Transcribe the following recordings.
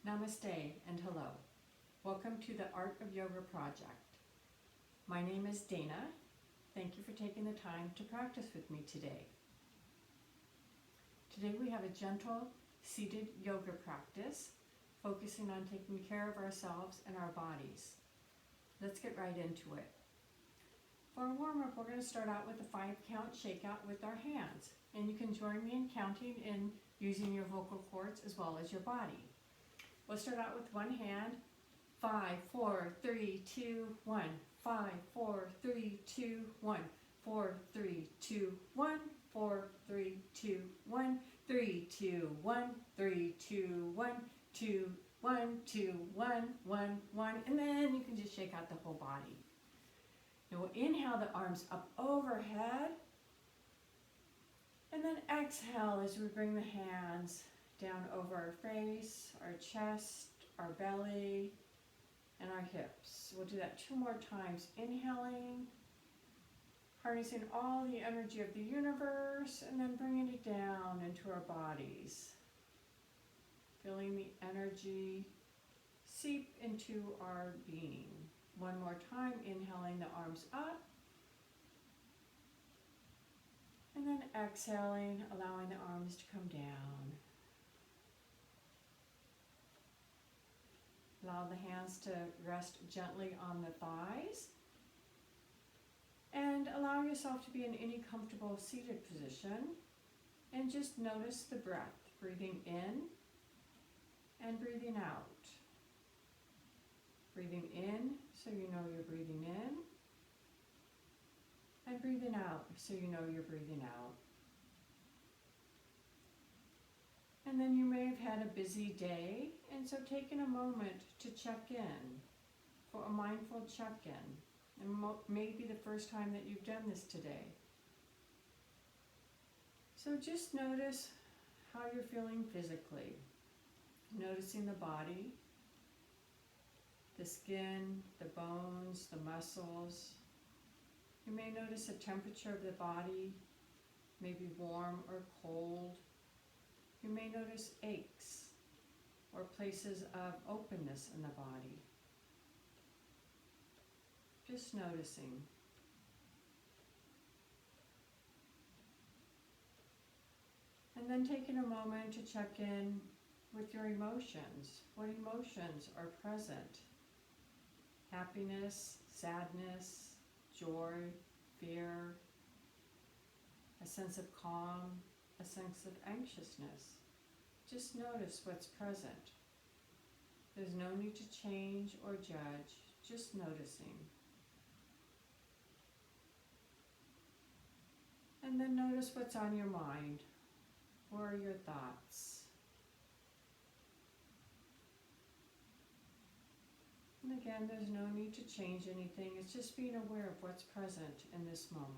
Namaste and hello. Welcome to the Art of Yoga project. My name is Dana. Thank you for taking the time to practice with me today. Today we have a gentle seated yoga practice focusing on taking care of ourselves and our bodies. Let's get right into it. For our warm-up, we're going to start out with a 5-count shakeout with our hands. And you can join me in counting in using your vocal cords as well as your body. We'll start out with one hand. 5, 4, 3, 2, 1. 5, 4, 3, 2, 1. 4, 3, 2, 1. 4, 3, 2, 1. 3, 2, 1. 3, 2, 1. 2, 1, 2, 1, 1, 1. And then you can just shake out the whole body. Now we'll inhale the arms up overhead. And then exhale as we bring the hands down over our face, our chest, our belly, and our hips. We'll do that 2 more times. Inhaling, harnessing all the energy of the universe, and then bringing it down into our bodies. Feeling the energy seep into our being. 1 more time, inhaling the arms up. And then exhaling, allowing the arms to come down. Allow the hands to rest gently on the thighs. And allow yourself to be in any comfortable seated position. And just notice the breath, breathing in and breathing out. Breathing in so you know you're breathing in. And breathing out so you know you're breathing out. And then you may have had a busy day, and so taking a moment to check in for a mindful check-in. And maybe the first time that you've done this today. So just notice how you're feeling physically. Noticing the body, the skin, the bones, the muscles. You may notice the temperature of the body, maybe warm or cold. You may notice aches or places of openness in the body. Just noticing. And then taking a moment to check in with your emotions. What emotions are present? Happiness, sadness, joy, fear, a sense of calm, a sense of anxiousness. Just notice what's present. There's no need to change or judge, just noticing. And then notice what's on your mind. What are your thoughts? And again, there's no need to change anything. It's just being aware of what's present in this moment.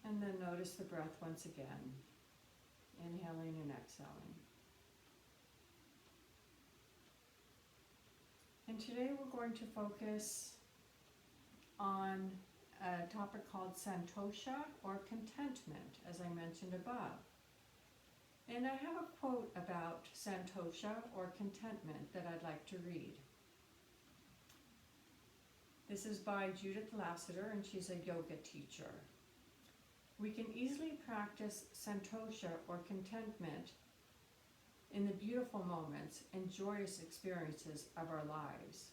And then notice the breath once again. Inhaling and exhaling. And today we're going to focus on a topic called santosha or contentment, as I mentioned above. And I have a quote about santosha or contentment that I'd like to read. This is by Judith Lassiter, and she's a yoga teacher. We can easily practice santosha or contentment in the beautiful moments and joyous experiences of our lives.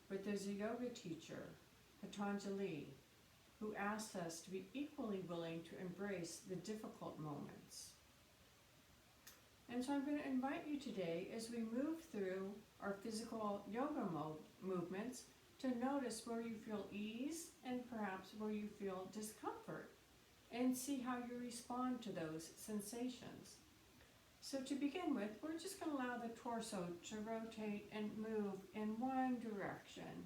But there's a yoga teacher, Patanjali, who asks us to be equally willing to embrace the difficult moments. And so I'm going to invite you today, as we move through our physical yoga movements, to notice where you feel ease and perhaps where you feel discomfort, and see how you respond to those sensations. So to begin with, we're just going to allow the torso to rotate and move in one direction,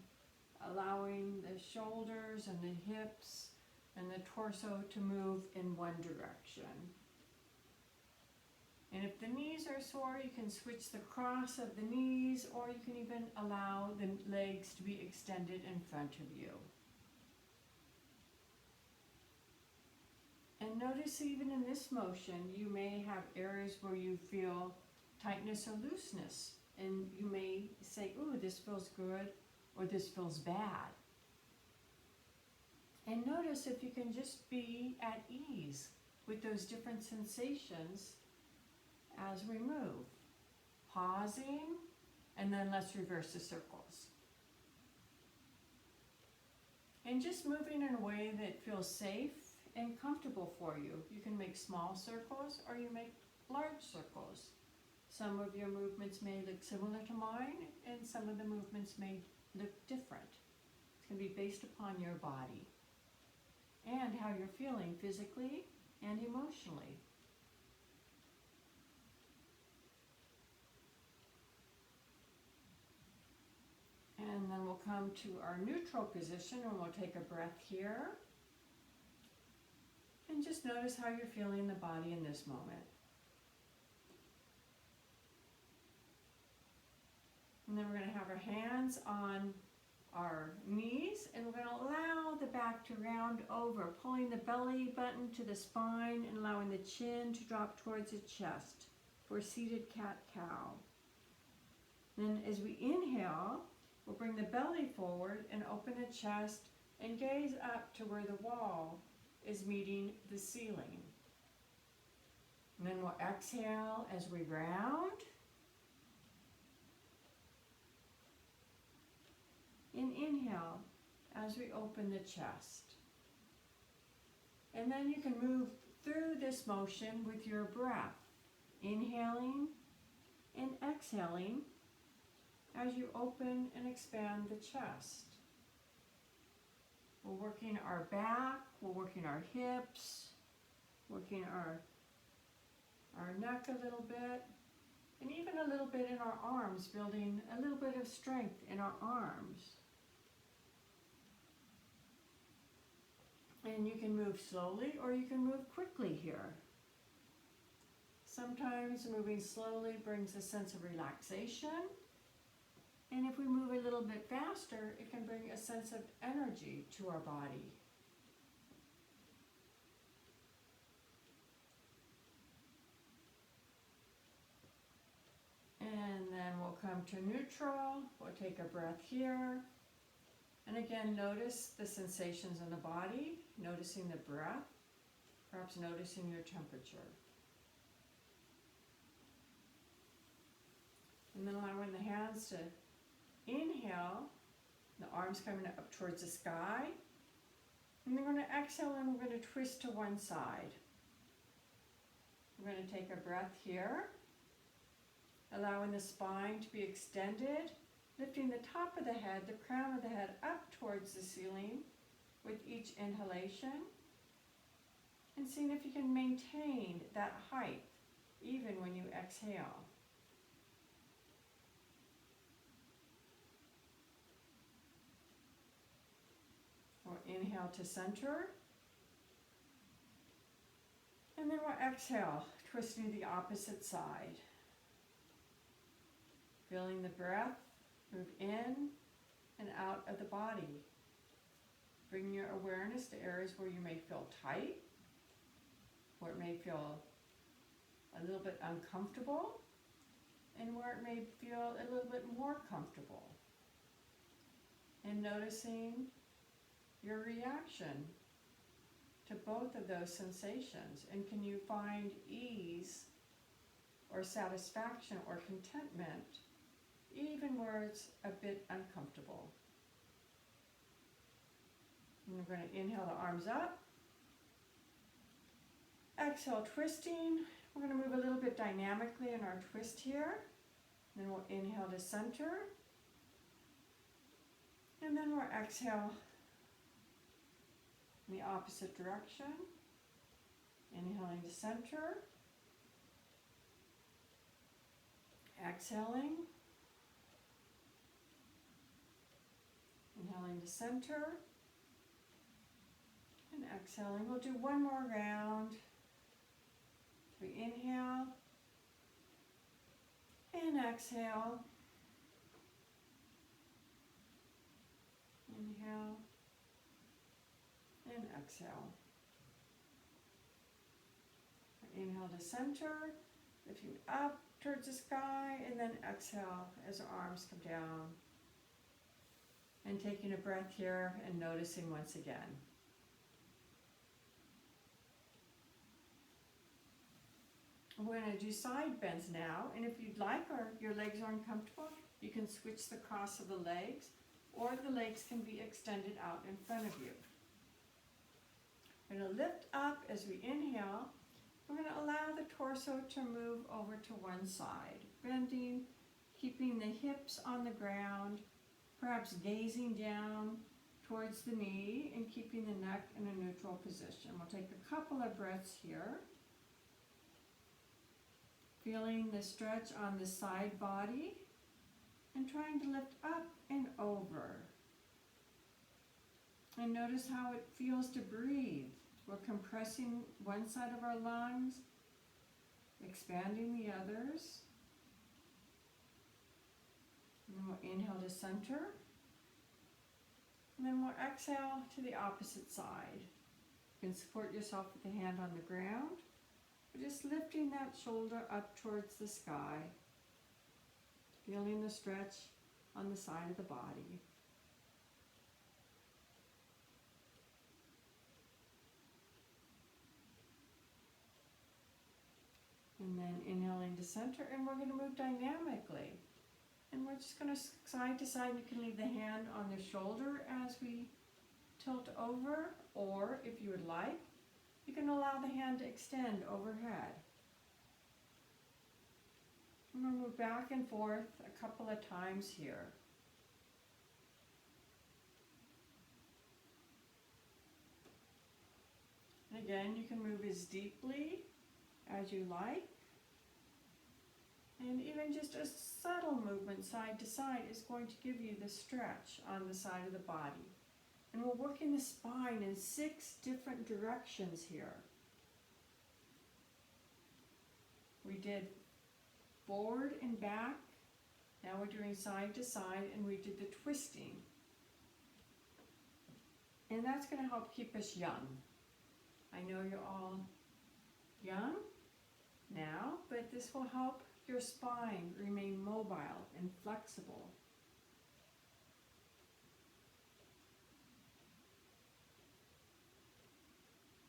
allowing the shoulders and the hips and the torso to move in one direction. And if the knees are sore, you can switch the cross of the knees, or you can even allow the legs to be extended in front of you. And And notice even in this motion, you may have areas where you feel tightness or looseness. And you may say, ooh, this feels good, or this feels bad. And notice if you can just be at ease with those different sensations as we move. Pausing, and then let's reverse the circles. And just moving in a way that feels safe and comfortable for you. You can make small circles or you make large circles. Some of your movements may look similar to mine, and some of the movements may look different. It's going to be based upon your body and how you're feeling physically and emotionally. And then we'll come to our neutral position, and we'll take a breath here. And just notice how you're feeling the body in this moment. And then we're going to have our hands on our knees, and we're going to allow the back to round over, pulling the belly button to the spine and allowing the chin to drop towards the chest for seated cat-cow. Then as we inhale, we'll bring the belly forward and open the chest and gaze up to where the wall is meeting the ceiling. And then we'll exhale as we round. And inhale as we open the chest. And then you can move through this motion with your breath, inhaling and exhaling as you open and expand the chest. We're working our back, we're working our hips, working our neck a little bit, and even a little bit in our arms, building a little bit of strength in our arms. And you can move slowly or you can move quickly here. Sometimes moving slowly brings a sense of relaxation. And if we move a little bit faster, it can bring a sense of energy to our body. And then we'll come to neutral. We'll take a breath here. And again, notice the sensations in the body, noticing the breath, perhaps noticing your temperature. And then allowing the hands to inhale, the arms coming up towards the sky. And then we're going to exhale and we're going to twist to one side. We're going to take a breath here, allowing the spine to be extended, lifting the top of the head, the crown of the head up towards the ceiling with each inhalation, and seeing if you can maintain that height even when you exhale. We'll inhale to center, and then we'll exhale, twisting to the opposite side. Feeling the breath move in and out of the body. Bring your awareness to areas where you may feel tight, where it may feel a little bit uncomfortable, and where it may feel a little bit more comfortable. And noticing your reaction to both of those sensations. And can you find ease or satisfaction or contentment even where it's a bit uncomfortable? And we're going to inhale the arms up. Exhale, twisting. We're going to move a little bit dynamically in our twist here. Then we'll inhale to center. And then we'll exhale in the opposite direction. Inhaling to center. Exhaling. Inhaling to center. And exhaling. We'll do one more round. We inhale and exhale. Inhale and exhale. Inhale to center, lifting up towards the sky, and then exhale as our arms come down. And taking a breath here and noticing once again. We're going to do side bends now, and if you'd like, or your legs are uncomfortable, you can switch the cross of the legs, or the legs can be extended out in front of you. We're going to lift up as we inhale. We're going to allow the torso to move over to one side, bending, keeping the hips on the ground, perhaps gazing down towards the knee and keeping the neck in a neutral position. We'll take a couple of breaths here. Feeling the stretch on the side body and trying to lift up and over. And notice how it feels to breathe. We're compressing one side of our lungs, expanding the others. And then we'll inhale to center. And then we'll exhale to the opposite side. You can support yourself with the hand on the ground. We're just lifting that shoulder up towards the sky. Feeling the stretch on the side of the body. And then inhaling to center, and we're going to move dynamically. And we're just going to side to side. You can leave the hand on the shoulder as we tilt over, or if you would like, you can allow the hand to extend overhead. I'm going to move back and forth a couple of times here. And again, you can move as deeply as you like. And even just a subtle movement side to side is going to give you the stretch on the side of the body. And we're working the spine in 6 different directions here. We did forward and back. Now we're doing side to side, and we did the twisting. And that's going to help keep us young. I know you're all young now, but this will help your spine remain mobile and flexible.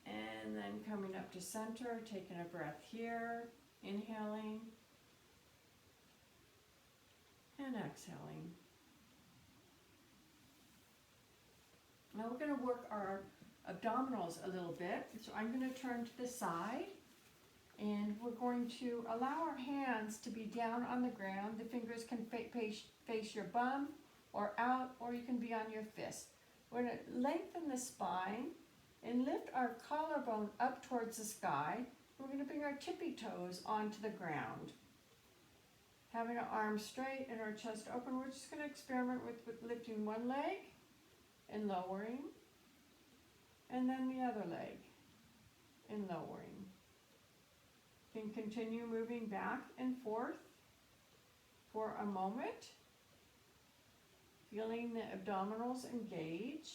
And then coming up to center, taking a breath here, inhaling and exhaling. Now we're going to work our abdominals a little bit. So I'm going to turn to the side, and we're going to allow our hands to be down on the ground. The fingers can face your bum or out, or you can be on your fist. We're going to lengthen the spine and lift our collarbone up towards the sky. We're going to bring our tippy toes onto the ground. Having our arms straight and our chest open, we're just going to experiment with lifting one leg and lowering, and then the other leg and lowering. You can continue moving back and forth for a moment, feeling the abdominals engage.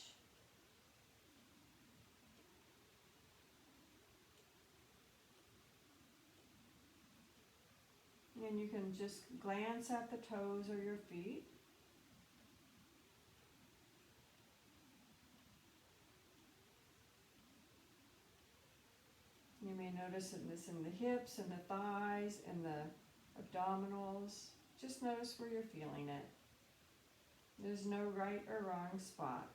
And you can just glance at the toes or your feet. You may notice this in the hips and the thighs and the abdominals. Just notice where you're feeling it. There's no right or wrong spot.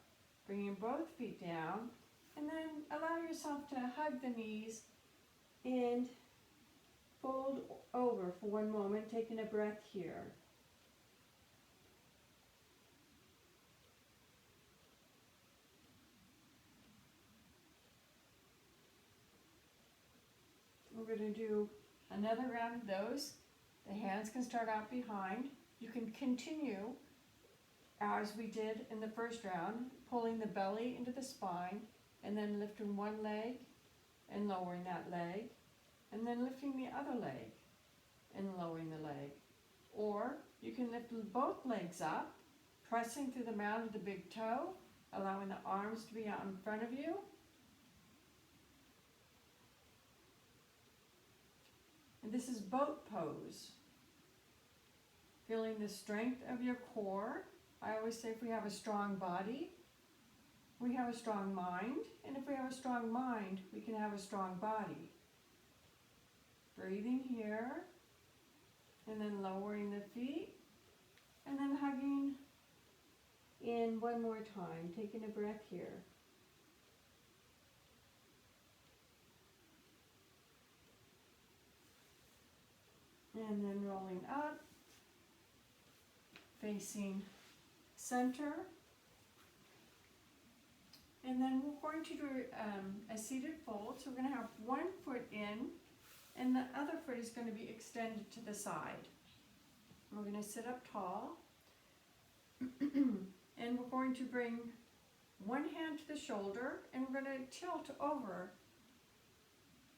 Bringing both feet down, and then allow yourself to hug the knees and fold over for one moment, taking a breath here. We're going to do another round of those. The hands can start out behind. You can continue as we did in the first round, pulling the belly into the spine, and then lifting one leg and lowering that leg, and then lifting the other leg and lowering the leg. Or you can lift both legs up, pressing through the mound of the big toe, allowing the arms to be out in front of you. this is boat pose. Feeling the strength of your core. I always say if we have a strong body, we have a strong mind, and if we have a strong mind, we can have a strong body. Breathing here, and then lowering the feet, and then hugging in one more time, taking a breath here. And then rolling up, facing center. And then we're going to do a seated fold. So we're going to have one foot in, and the other foot is going to be extended to the side. We're going to sit up tall. And we're going to bring one hand to the shoulder, and we're going to tilt over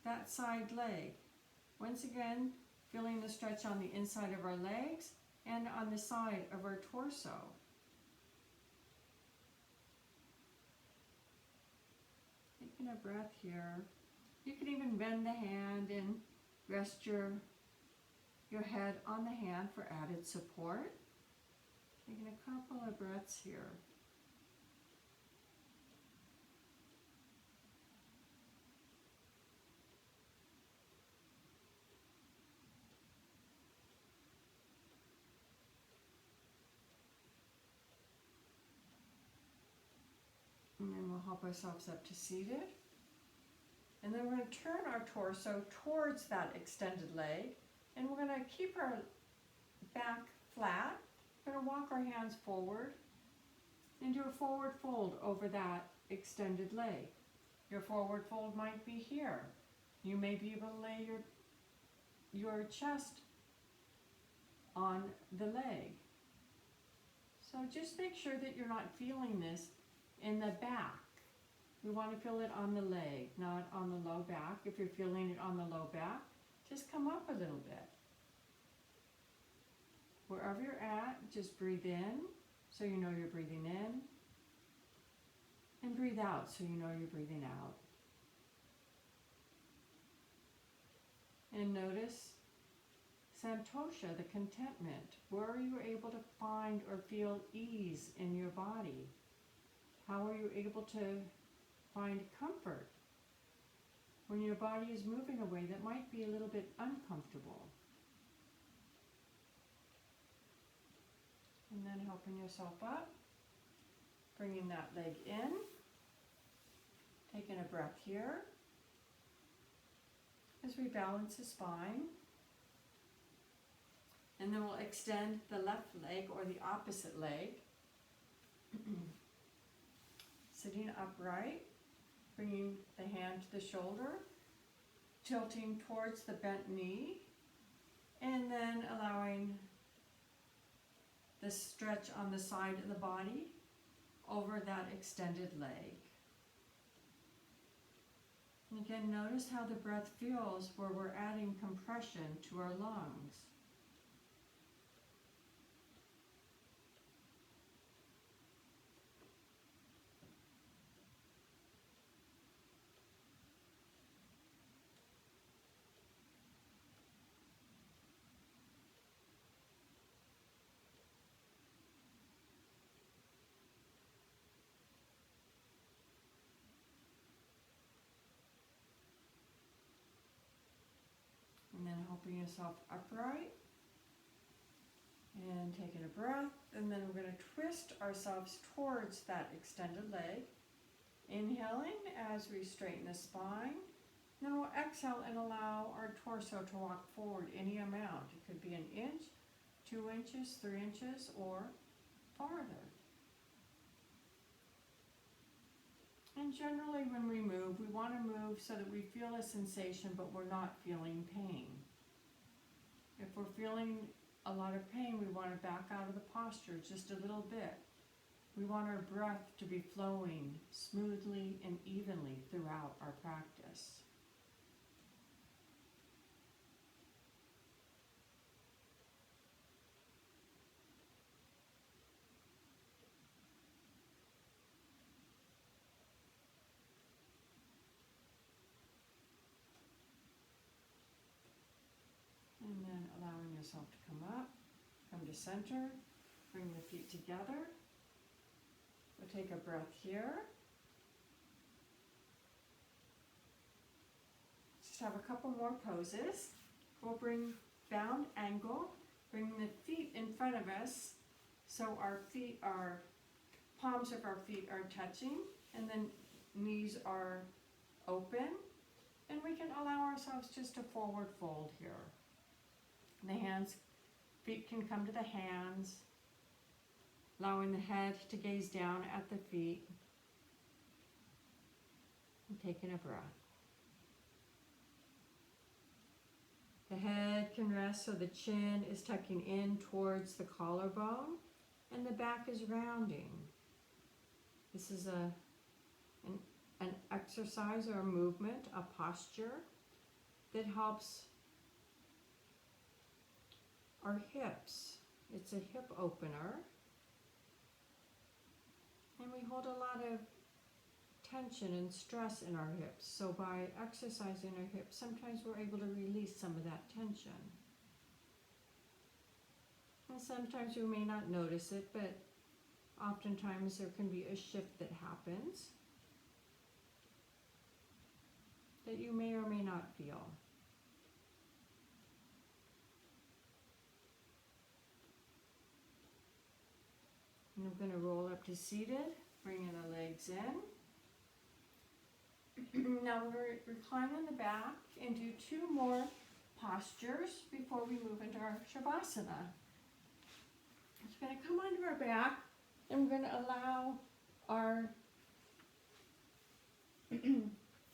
that side leg. Once again, feeling the stretch on the inside of our legs and on the side of our torso. Taking a breath here. You can even bend the hand and rest your head on the hand for added support. Taking a couple of breaths here. And then we'll help ourselves up to seated. And then we're going to turn our torso towards that extended leg. And we're going to keep our back flat. We're going to walk our hands forward and do a forward fold over that extended leg. Your forward fold might be here. You may be able to lay your chest on the leg. So just make sure that you're not feeling this in the back. We want to feel it on the leg, not on the low back. If you're feeling it on the low back, just come up a little bit. Wherever you're at, just breathe in so you know you're breathing in, and breathe out so you know you're breathing out. And notice Santosha, the contentment. Where are you able to find or feel ease in your body? How are you able to find comfort when your body is moving a way that might be a little bit uncomfortable? And then helping yourself up, bringing that leg in, taking a breath here as we balance the spine. And then we'll extend the left leg or the opposite leg. Sitting upright, bringing the hand to the shoulder, tilting towards the bent knee, and then allowing the stretch on the side of the body over that extended leg. And again, notice how the breath feels where we're adding compression to our lungs. And then helping yourself upright and taking a breath. And then we're going to twist ourselves towards that extended leg. Inhaling as we straighten the spine. Then we'll exhale and allow our torso to walk forward any amount. It could be an inch, 2 inches, 3 inches, or farther. And generally when we move, we want to move so that we feel a sensation, but we're not feeling pain. If we're feeling a lot of pain, we want to back out of the posture just a little bit. We want our breath to be flowing smoothly and evenly throughout our practice. yourself to come up, come to center, bring the feet together. We'll take a breath here. Just have a couple more poses. We'll bring bound angle, bring the feet in front of us so our feet are, palms of our feet are touching, and then knees are open. And we can allow ourselves just a forward fold here. The hands, feet can come to the hands, allowing the head to gaze down at the feet. And taking a breath. The head can rest so the chin is tucking in towards the collarbone and the back is rounding. This is an exercise or a movement, a posture that helps our hips. It's a hip opener. And we hold a lot of tension and stress in our hips. So by exercising our hips, sometimes we're able to release some of that tension. And sometimes we may not notice it, but oftentimes there can be a shift that happens that you may or may not feel. And I'm going to roll up to seated, bringing the legs in. Now we're going to recline on the back and do 2 more postures before we move into our Shavasana. We're going to come onto our back and we're going to allow our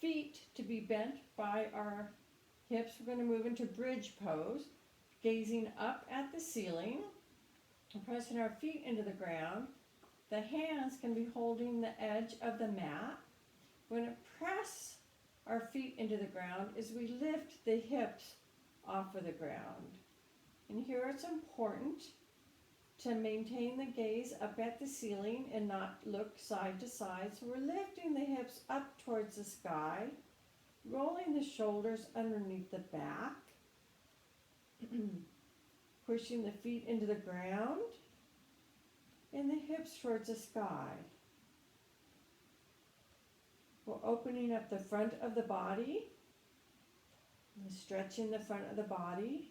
feet to be bent by our hips. We're going to move into bridge pose, gazing up at the ceiling and pressing our feet into the ground. The hands can be holding the edge of the mat. We're going to press our feet into the ground as we lift the hips off of the ground. And here it's important to maintain the gaze up at the ceiling and not look side to side. So we're lifting the hips up towards the sky, rolling the shoulders underneath the back, pushing the feet into the ground and the hips towards the sky. We're opening up the front of the body, and stretching the front of the body.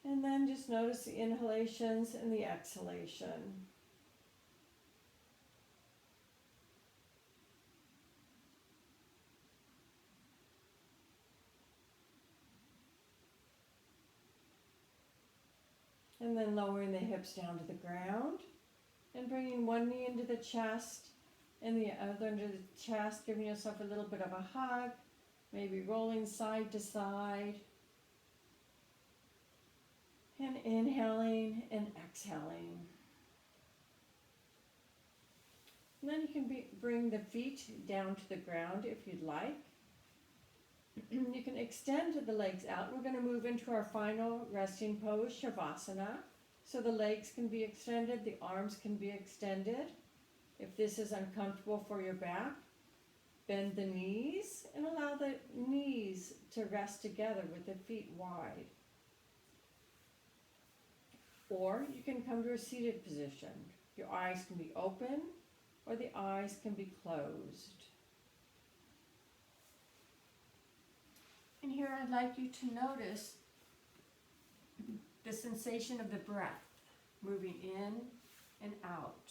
And then just notice the inhalations and the exhalation. And then lowering the hips down to the ground and bringing one knee into the chest and the other into the chest, giving yourself a little bit of a hug, maybe rolling side to side. And inhaling and exhaling. And then you can bring the feet down to the ground if you'd like. You can extend the legs out. We're going to move into our final resting pose, Shavasana. So the legs can be extended, the arms can be extended. If this is uncomfortable for your back, bend the knees and allow the knees to rest together with the feet wide. Or you can come to a seated position. Your eyes can be open or the eyes can be closed. And here I'd like you to notice the sensation of the breath moving in and out.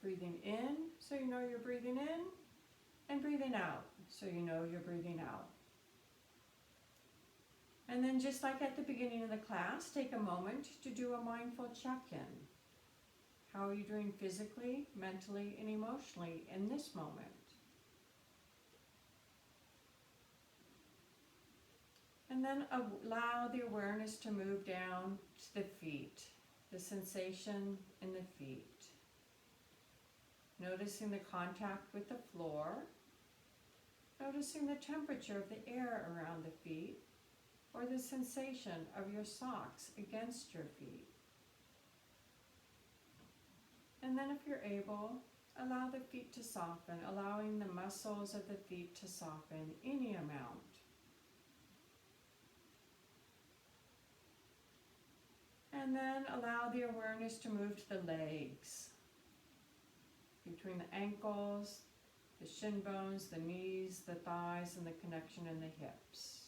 Breathing in so you know you're breathing in, and breathing out so you know you're breathing out. And then just like at the beginning of the class, take a moment to do a mindful check-in. How are you doing physically, mentally, and emotionally in this moment? And then allow the awareness to move down to the feet, the sensation in the feet. Noticing the contact with the floor, noticing the temperature of the air around the feet, or the sensation of your socks against your feet. And then if you're able, allow the feet to soften, allowing the muscles of the feet to soften any amount. And then allow the awareness to move to the legs, between the ankles, the shin bones, the knees, the thighs, and the connection in the hips.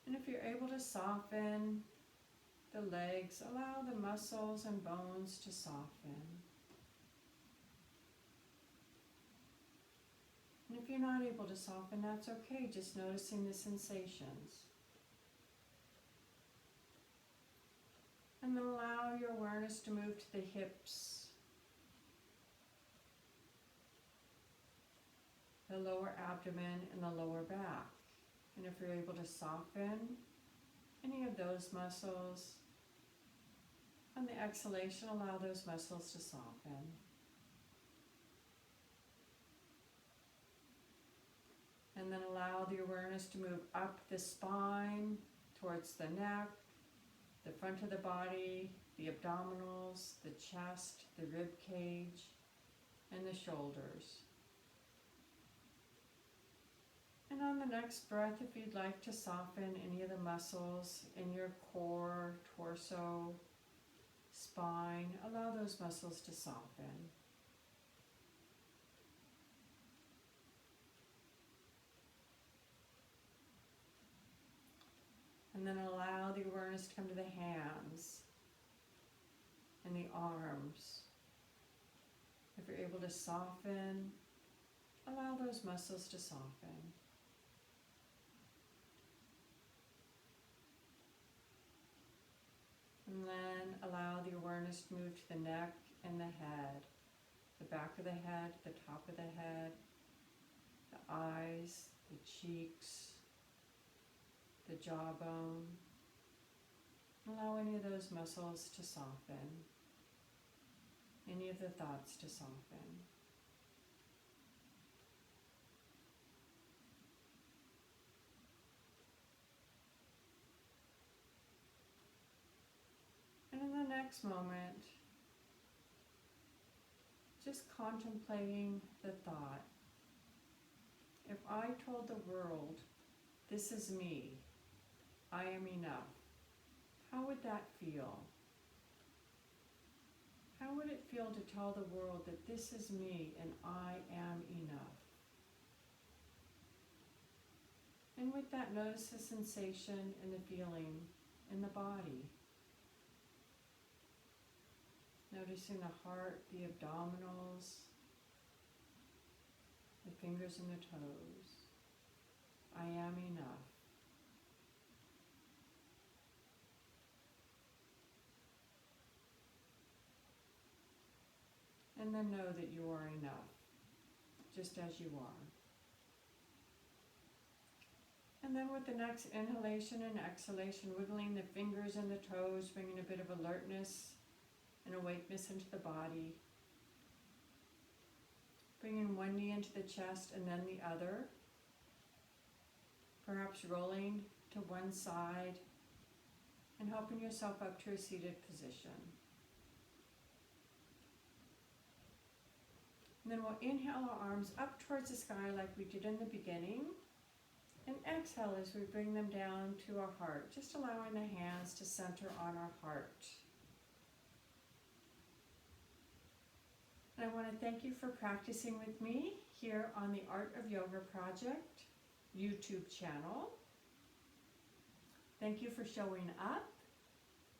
And if you're able to soften the legs, allow the muscles and bones to soften. And if you're not able to soften, that's okay, just noticing the sensations. And then allow your awareness to move to the hips, the lower abdomen, and the lower back. And if you're able to soften any of those muscles, on the exhalation, allow those muscles to soften. And then allow the awareness to move up the spine, towards the neck, the front of the body, the abdominals, the chest, the rib cage, and the shoulders. And on the next breath, if you'd like to soften any of the muscles in your core, torso, spine, allow those muscles to soften. And then allow the awareness to come to the hands and the arms. If you're able to soften, allow those muscles to soften. And then allow the awareness to move to the neck and the head, the back of the head, the top of the head, the eyes, the cheeks, the jawbone. Allow any of those muscles to soften, any of the thoughts to soften. And in the next moment, just contemplating the thought, if I told the world, this is me, I am enough, how would that feel? How would it feel to tell the world that this is me and I am enough? And with that, notice the sensation and the feeling in the body. Noticing the heart, the abdominals, the fingers and the toes. I am enough. And then know that you are enough, just as you are. And then with the next inhalation and exhalation, wiggling the fingers and the toes, bringing a bit of alertness and awakeness into the body. Bringing one knee into the chest and then the other. Perhaps rolling to one side and helping yourself up to a seated position. And then we'll inhale our arms up towards the sky like we did in the beginning. And exhale as we bring them down to our heart, just allowing the hands to center on our heart. And I want to thank you for practicing with me here on the Art of Yoga Project YouTube channel. Thank you for showing up,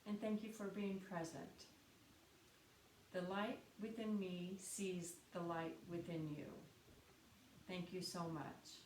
and thank you for being present. The light within me sees the light within you. Thank you so much.